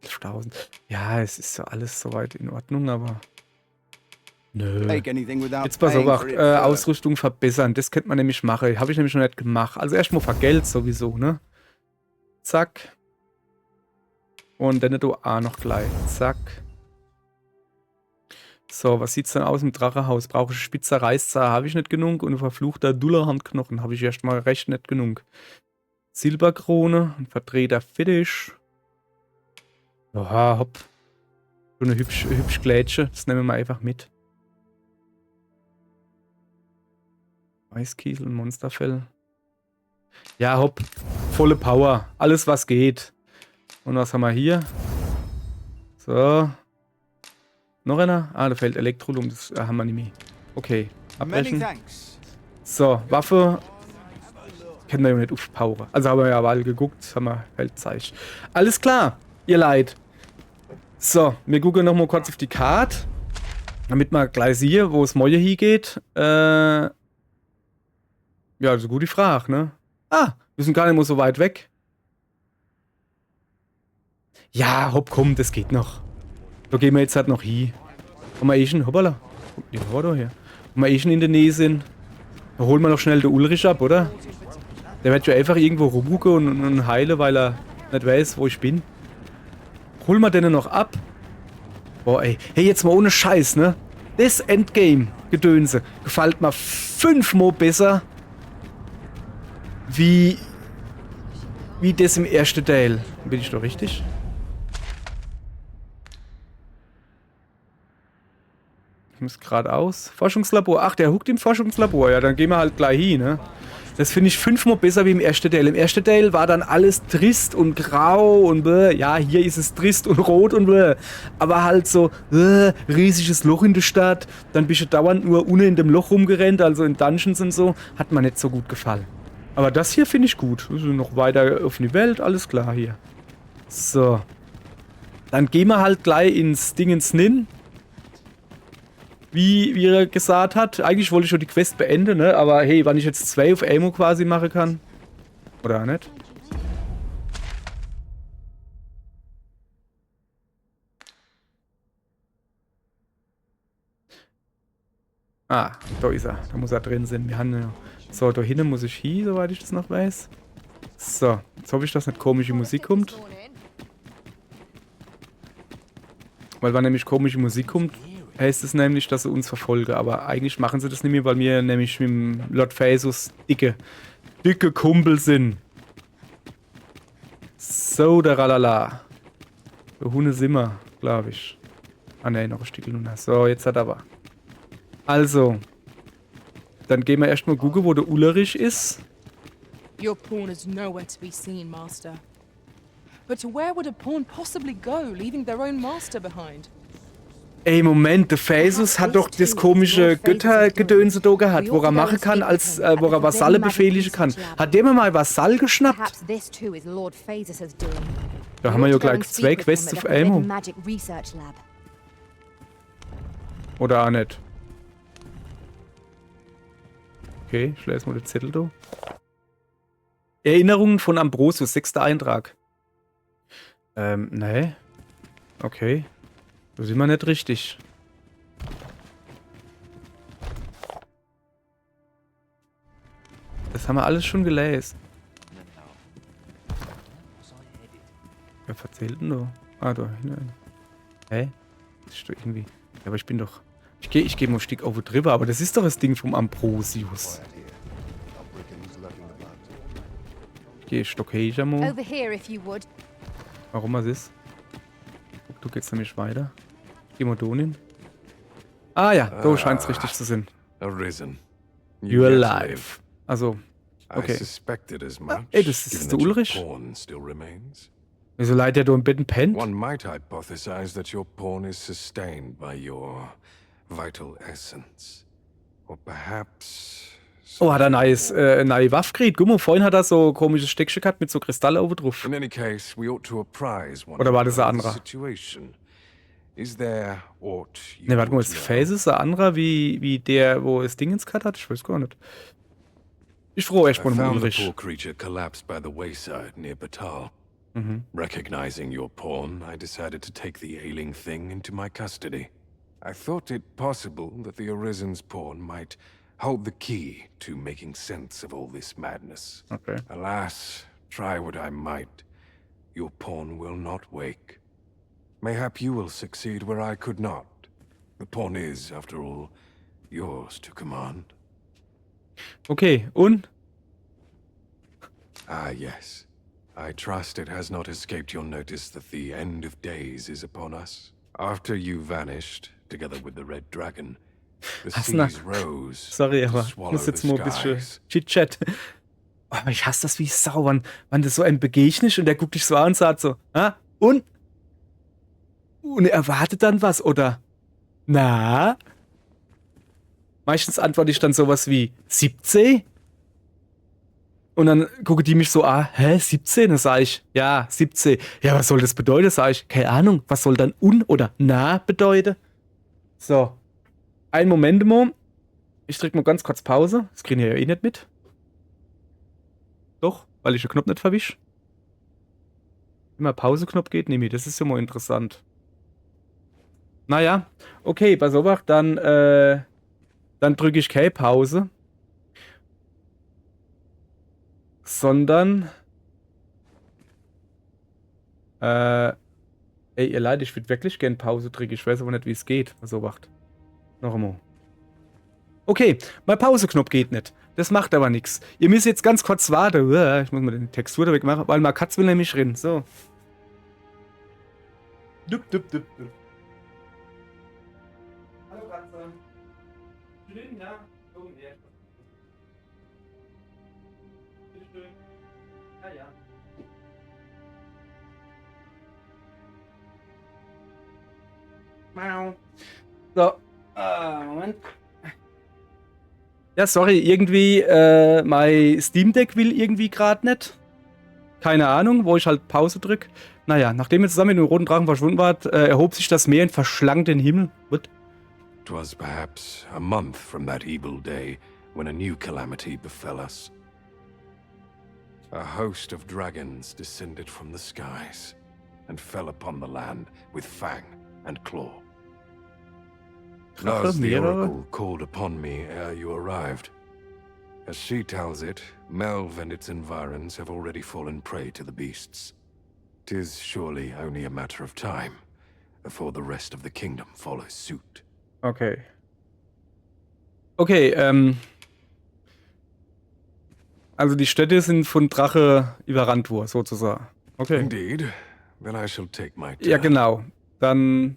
[SPEAKER 1] 1000. Ja, es ist ja alles soweit in Ordnung, aber... Nö.
[SPEAKER 7] Take anything without
[SPEAKER 1] Jetzt pass auf,
[SPEAKER 7] paying for it first.
[SPEAKER 1] Ausrüstung verbessern. Das könnte man nämlich machen. Habe ich nämlich noch nicht gemacht. Also erstmal für Geld sowieso, ne? Zack. Und dann du A noch gleich. Zack. So, was sieht's denn aus im Drachehaus? Brauche ich spitzer Reißzahn? Habe ich nicht genug. Und ein verfluchter Dullerhandknochen habe ich erstmal recht nicht genug. Silberkrone, ein verdrehter Fetisch. Oha, hopp. So eine hübsch Glätsche. Das nehmen wir einfach mit. Eiskiesel und Monsterfell. Ja, hopp. Volle Power. Alles, was geht. Und was haben wir hier? So. Noch einer? Ah, da fällt Elektrolum. Das haben wir nicht mehr. Okay.
[SPEAKER 7] Many
[SPEAKER 1] Abbrechen.
[SPEAKER 7] thanks.
[SPEAKER 1] So, Waffe. Kennen wir ja nicht aufpowern. Also haben wir ja mal geguckt. Haben wir Feldzeich. Alles klar, ihr Leid. So, wir gucken nochmal kurz auf die Karte. Damit wir gleich sehen, wo es Moje hingeht. Ja, das ist eine gute Frage, ne? Ah, wir sind gar nicht mehr so weit weg. Ja, hopp, komm, das geht noch. Da gehen wir jetzt halt noch hin. Haben wir eh schon, hoppala. Die war da hier. Haben wir eh schon in der Nähe sind. Da holen wir noch schnell den Ulrich ab, oder? Der wird ja einfach irgendwo rumgucken und heilen, weil er nicht weiß, wo ich bin. Holen wir den noch ab. Boah, ey. Hey, jetzt mal ohne Scheiß, ne? Das Endgame-Gedönse gefällt mir 5-mal besser wie das im ersten Teil. Bin ich doch richtig? Ich muss geradeaus. Forschungslabor. Ach, der huckt im Forschungslabor. Ja, dann gehen wir halt gleich hin, ne? Das finde ich 5-mal besser wie im ersten Teil. Im ersten Teil war dann alles trist und grau und bläh. Ja, hier ist es trist und rot und bläh. Aber halt so, riesiges Loch in der Stadt. Dann bist du dauernd nur unten in dem Loch rumgerannt, also in Dungeons und so. Hat mir nicht so gut gefallen. Aber das hier finde ich gut. Also noch weiter auf die Welt, alles klar hier. So. Dann gehen wir halt gleich ins Dingens Nin. Wie er gesagt hat. Eigentlich wollte ich schon die Quest beenden, ne? Aber hey, wann ich jetzt 2 auf Ammo quasi machen kann. Oder nicht? Ah, da ist er. Da muss er drin sein. Wir haben ja. So, da hinten muss ich hin, soweit ich das noch weiß. So, jetzt hoffe ich, dass nicht komische Musik kommt. Weil wenn nämlich komische Musik kommt, heißt es nämlich, dass sie uns verfolgen. Aber eigentlich machen sie das nicht mehr, weil wir nämlich mit dem Lord Phaesus dicke Kumpel sind. So, der Ralala. Der Hunde sind wir, glaube ich. Ah ne, noch ein Stück Luna. So, jetzt hat er aber. Also. Dann gehen wir erstmal gucken, wo der Ulrich ist.
[SPEAKER 6] Your pawn is nowhere to be seen, Master. But where would a pawn possibly go, leaving their own master behind?
[SPEAKER 1] Ey, Moment, der Phaesus hat doch das komische Göttergedönse da gehabt, wo er machen kann, als wo er Vasalle befehligen kann. Hat der mir mal Vasall geschnappt?
[SPEAKER 4] Perhaps this too is Lord Phaesus' doing.
[SPEAKER 1] Da haben wir ja gleich 2 Quests auf Ammo.
[SPEAKER 4] Magic Research Lab.
[SPEAKER 1] Oder auch nicht. Okay, ich lese mal den Zettel da. Erinnerungen von Ambrosius, 6. Eintrag. Nee. Okay. Da sind wir nicht richtig. Das haben wir alles schon gelesen. Wer erzählt denn da? Ah, da hinten. Hä? Das ist doch irgendwie... Ja, aber ich bin doch... Ich geh mal ein Stück auf drüber, aber das ist doch das Ding vom Ambrosius. Ich gehe Stockhager mal.
[SPEAKER 4] Over here, if you would.
[SPEAKER 1] Warum was ist? Du geht's nämlich weiter. Geh mal da hin. Ah ja, da scheint's richtig zu sein.
[SPEAKER 9] Arisen.
[SPEAKER 1] You're alive. Also, okay.
[SPEAKER 9] I suspected as much.
[SPEAKER 1] Ey, das ist
[SPEAKER 9] given
[SPEAKER 1] der
[SPEAKER 9] that your
[SPEAKER 1] Ulrich?
[SPEAKER 9] pawn still remains.
[SPEAKER 1] Wieso leidet der da im Bett pennt?
[SPEAKER 9] One might hypothesize that your pawn is sustained by your vital essence. Or perhaps
[SPEAKER 1] Oh, hat er neue Waffe gekriegt. Guck mal, vorhin hat er so komisches Steckchen gehabt mit so Kristallen oben drauf.
[SPEAKER 9] In any case, we ought to apprise one
[SPEAKER 1] Oder war das ein
[SPEAKER 9] another of the
[SPEAKER 1] anderer?
[SPEAKER 9] situation. Is there aught you
[SPEAKER 1] Ne, warte mal,
[SPEAKER 9] would
[SPEAKER 1] das
[SPEAKER 9] know?
[SPEAKER 1] Face ist ein anderer wie der, wo das Ding ins Cut hat? Ich weiß gar nicht. Ich froh erst
[SPEAKER 9] I
[SPEAKER 1] mal um
[SPEAKER 9] found the
[SPEAKER 1] Ulrich.
[SPEAKER 9] poor creature collapsed by the wayside near Batal. Recognizing your pawn, I decided to take the ailing thing into my custody. I thought it possible that the Arisen's pawn might hold the key to making sense of all this madness.
[SPEAKER 1] Okay.
[SPEAKER 9] Alas, try what I might, your pawn will not wake. Mayhap you will succeed where I could not. The pawn is, after all, yours to command.
[SPEAKER 1] Okay, und?
[SPEAKER 9] Ah, yes. I trust it has not escaped your notice that the end of days is upon us. After you vanished, together with the Red Dragon, the
[SPEAKER 1] Hasna.
[SPEAKER 9] seas rose
[SPEAKER 1] Sorry,
[SPEAKER 9] to
[SPEAKER 1] aber ich
[SPEAKER 9] swallow
[SPEAKER 1] muss
[SPEAKER 9] the
[SPEAKER 1] jetzt mal ein bisschen
[SPEAKER 9] skies.
[SPEAKER 1] Chit-Chat. Oh, aber ich hasse das wie Sau, wann das so einem begegnet und der guckt dich so an und sagt so, ah, und? Und er erwartet dann was, oder? Na? Meistens antworte ich dann sowas wie 17? Und dann gucke die mich so an, hä, 17? Dann sage ich, ja, 17. Ja, was soll das bedeuten? Sage ich, keine Ahnung, was soll dann oder na bedeuten? So. Einen Moment mal. Ich drücke mal ganz kurz Pause. Das kriegen wir ja eh nicht mit. Doch, weil ich den Knopf nicht verwisch. Wenn mal Pause-Knopf geht, nehme ich. Das ist ja mal interessant. Naja, okay, pass auf, dann drücke ich keine Pause. Sondern ey, ihr Leid, ich würde wirklich gerne Pause drücken. Ich weiß aber nicht, wie es geht. Also, wacht. Noch einmal. Okay, mein Pause-Knopf geht nicht. Das macht aber nichts. Ihr müsst jetzt ganz kurz warten. Ich muss mal den Textur da wegmachen, weil mein Katz will nämlich rein. So. Dup, dup, dup, dup. Hallo Katze. Drin, ja? Komm her. Bitte schön. Ja, ja. Mau. So. Moment. Ja, sorry, irgendwie, mein Steam Deck will irgendwie gerade nicht. Keine Ahnung, wo ich halt Pause drück. Naja, nachdem ihr zusammen mit dem roten Drachen verschwunden wart, erhob sich das Meer und verschlang den Himmel. What?
[SPEAKER 9] 'Twas perhaps a month from that evil day when a new calamity befell us. A host of dragons descended from the skies and fell upon the land with fang and claw.
[SPEAKER 1] Drache,
[SPEAKER 9] Thus the
[SPEAKER 1] mehrere?
[SPEAKER 9] oracle called upon me ere you arrived. As she tells it, Melve and its environs have already fallen prey to the beasts. 'Tis surely only a matter of time before the rest of the kingdom follows suit.
[SPEAKER 1] Okay. Okay, also die Städte sind von Drache überrannt worden, sozusagen. Okay.
[SPEAKER 9] Indeed. Then I shall take my turn.
[SPEAKER 1] Ja, genau. Dann,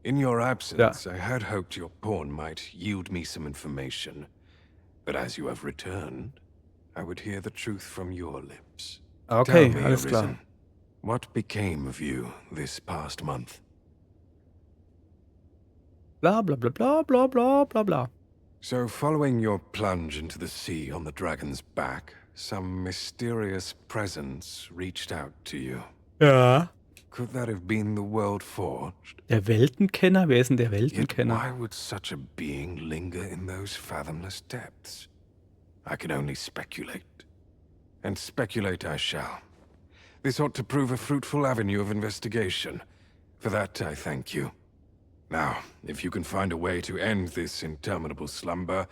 [SPEAKER 9] In your absence, I had hoped your pawn might yield me some information. But as you have returned, I would hear the truth from your lips.
[SPEAKER 1] okay,
[SPEAKER 9] Tell me,
[SPEAKER 1] alles klar.
[SPEAKER 9] Arisen, what became of you this past month?
[SPEAKER 1] Bla bla bla bla bla bla bla bla.
[SPEAKER 9] So, following your plunge into the sea on the dragon's back, some mysterious presence reached out to you.
[SPEAKER 1] Ja.
[SPEAKER 9] Could that have been the World Forged?
[SPEAKER 1] Der Weltenkenner? Wer ist denn der
[SPEAKER 9] Yet
[SPEAKER 1] Weltenkenner?
[SPEAKER 9] why would such a being linger in those fathomless depths? I can only speculate. And speculate I shall. This ought to prove a fruitful avenue of investigation. For that I thank you. Now, if you can find a way to end this interminable slumber,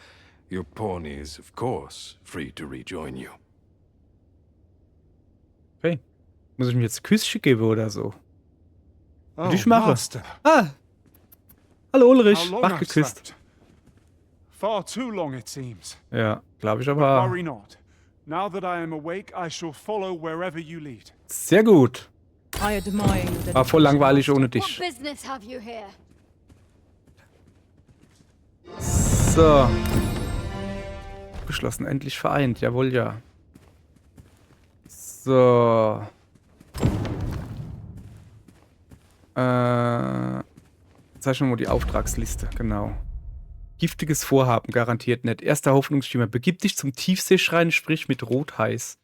[SPEAKER 9] your pawn is, of course, free to rejoin you.
[SPEAKER 1] Okay. Muss ich mir jetzt ein Küsschen geben oder so?
[SPEAKER 5] Oh,
[SPEAKER 1] ich mache.
[SPEAKER 5] Master,
[SPEAKER 1] Ah! Hallo
[SPEAKER 5] how
[SPEAKER 1] Ulrich,
[SPEAKER 5] long
[SPEAKER 1] wach
[SPEAKER 5] I've
[SPEAKER 1] geküsst.
[SPEAKER 5] slept. Far too long, it seems.
[SPEAKER 1] Ja, glaube ich
[SPEAKER 5] But
[SPEAKER 1] aber.
[SPEAKER 5] worry not. Now that I am awake, I shall follow wherever you lead.
[SPEAKER 1] Sehr gut.
[SPEAKER 6] I admire your
[SPEAKER 1] War voll langweilig ohne
[SPEAKER 4] What
[SPEAKER 1] dich.
[SPEAKER 4] business have you here?
[SPEAKER 1] So. Beschlossen, endlich vereint. Jawohl, ja. So. Zeichnen wir mal die Auftragsliste, genau. Giftiges Vorhaben, garantiert nicht. Erster Hoffnungsschimmer. Begib dich zum Tiefseeschrein, sprich mit Rotheiß.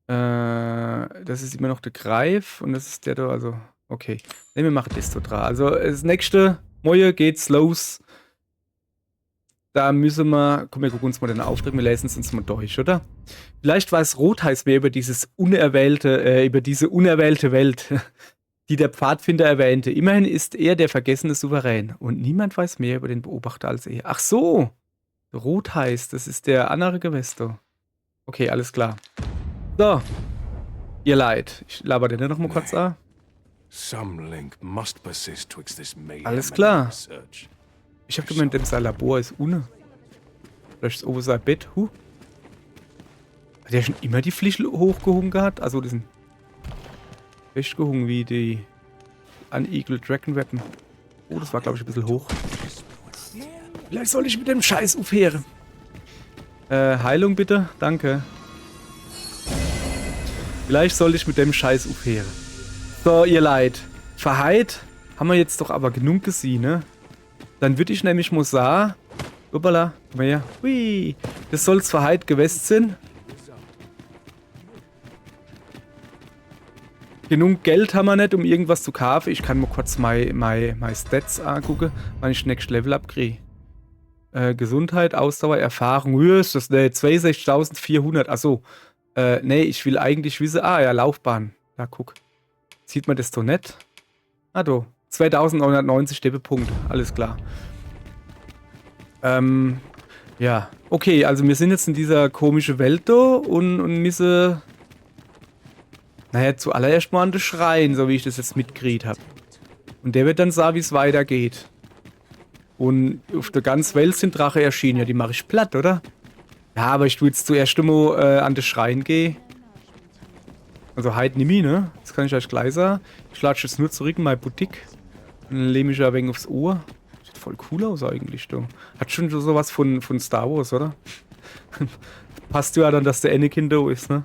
[SPEAKER 1] Das ist immer noch der Greif und das ist der da, also, okay. Ne, wir machen das dran. Also, das nächste, Moje geht's los. Da müssen wir, komm, wir gucken uns mal den Auftrag, wir lesen es uns mal durch, oder? Vielleicht weiß Rotheiß mehr über diese unerwählte Welt, die der Pfadfinder erwähnte. Immerhin ist er der vergessene Souverän und niemand weiß mehr über den Beobachter als er. Ach so, Rotheiß, das ist der andere Gewesto. Okay, alles klar. So, ihr Leid. Ich laber den noch mal kurz an.
[SPEAKER 9] Some link must persist twixt this mayhem
[SPEAKER 1] Alles
[SPEAKER 9] and
[SPEAKER 1] klar.
[SPEAKER 9] research.
[SPEAKER 1] Ich hab gemeint, sein Labor ist ohne. Vielleicht ist oben sein Bett. Hat der schon immer die Flischel hochgehoben gehabt? Also, die sind echt gehoben wie die Uneagle Dragon Weapon. Oh, das war, glaube ich, ein bisschen hoch. Vielleicht soll ich mit dem Scheiß aufhören. Heilung bitte. Danke. Vielleicht soll ich mit dem Scheiß aufhören. So, ihr Leid. Verheit haben wir jetzt doch aber genug gesehen, ne? Dann würde ich nämlich mal sagen, hoppala, komm mal her. Hui, das soll's Verheit gewesen sein. Genug Geld haben wir nicht, um irgendwas zu kaufen. Ich kann mal kurz meine Stats angucken, wann ich Next Level abkriege. Gesundheit, Ausdauer, Erfahrung. Ist das 62.400. Achso. Nee, ich will eigentlich wissen. Ah, ja, Laufbahn. Da, guck. Sieht man das doch nicht? Ah, do. 2.990 Steppepunkte. Alles klar. Ja. Okay, also wir sind jetzt in dieser komischen Welt da und müssen... Naja, zuallererst mal an den Schrein, so wie ich das jetzt mitgekriegt habe. Und der wird dann sagen, wie es weitergeht. Und auf der ganzen Welt sind Drache erschienen. Ja, die mache ich platt, oder? Ja, aber ich tue jetzt zuerst mal an den Schrein gehen. Also halt nimm ihn, ne? Das kann ich euch gleich sagen. Ich latsche jetzt nur zurück in meine Boutique. Und dann lehne mich ein wenig aufs Ohr. Sieht voll cool aus eigentlich, du. Hat schon sowas von Star Wars, oder? Passt ja dann, dass der Anakin da ist, ne?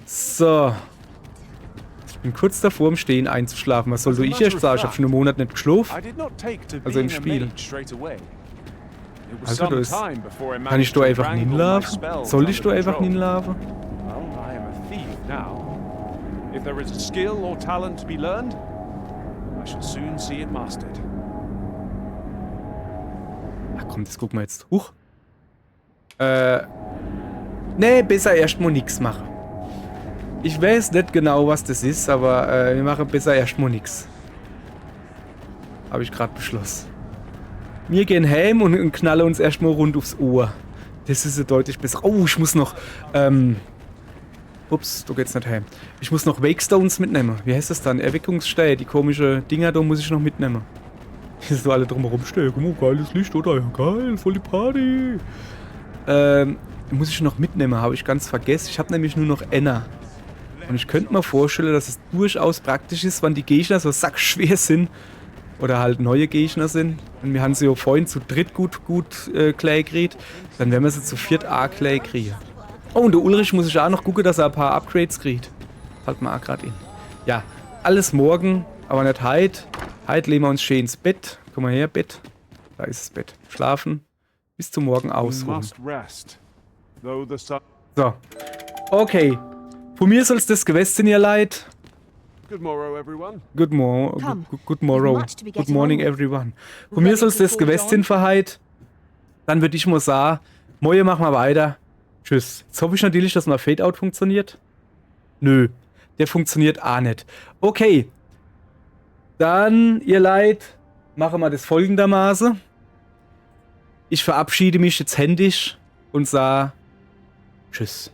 [SPEAKER 1] So. Ich bin kurz davor, im Stehen einzuschlafen. Was soll so ich erst sagen? Ich habe schon einen Monat nicht geschlafen. Also im Spiel. Also da ist... Kann ich da einfach hinlaufen? Soll ich da einfach hinlaufen?
[SPEAKER 5] If there is a skill or talent to be learned, I shall soon see it mastered.
[SPEAKER 1] Ach komm, das gucken wir jetzt. Huch. Nee, besser erstmal nichts machen. Ich weiß nicht genau, was das ist, aber wir machen besser erstmal nichts. Habe ich gerade beschlossen. Wir gehen heim und knallen uns erstmal rund aufs Ohr. Das ist ja deutlich besser. Oh, ich muss noch, ups, da geht's nicht heim. Ich muss noch Wakestones mitnehmen. Wie heißt das dann? Erweckungssteine. Die komischen Dinger, da muss ich noch mitnehmen. Hier so alle drumherum stehen. Guck mal, geiles Licht, oder? Ja, geil, voll die Party. Muss ich noch mitnehmen, habe ich ganz vergessen. Ich habe nämlich nur noch Enna. Und ich könnte mir vorstellen, dass es durchaus praktisch ist, wenn die Gegner so sackschwer sind. Oder halt neue Gegner sind. Und wir haben sie ja vorhin zu dritt gut Clay gekriegt. Dann werden wir sie zu viert Clay kriegen. Oh, und der Ulrich muss ich auch noch gucken, dass er ein paar Upgrades kriegt. Halt mal gerade in. Ja, alles morgen, aber nicht heute. Heute legen wir uns schön ins Bett. Komm mal her, Bett. Da ist das Bett. Schlafen. Bis zum Morgen ausruhen. So. Okay. Von mir soll es das gewesen sein, ihr Leid.
[SPEAKER 5] Good morrow, everyone.
[SPEAKER 1] Good morrow. Good morning, everyone. Von mir soll es das gewesen sein für heute. Dann würde ich mal sagen, morgen machen wir weiter. Tschüss. Jetzt hoffe ich natürlich, dass mal Fade-Out funktioniert. Nö. Der funktioniert auch nicht. Okay. Dann, ihr Leid, machen wir das folgendermaßen. Ich verabschiede mich jetzt händisch und sage Tschüss.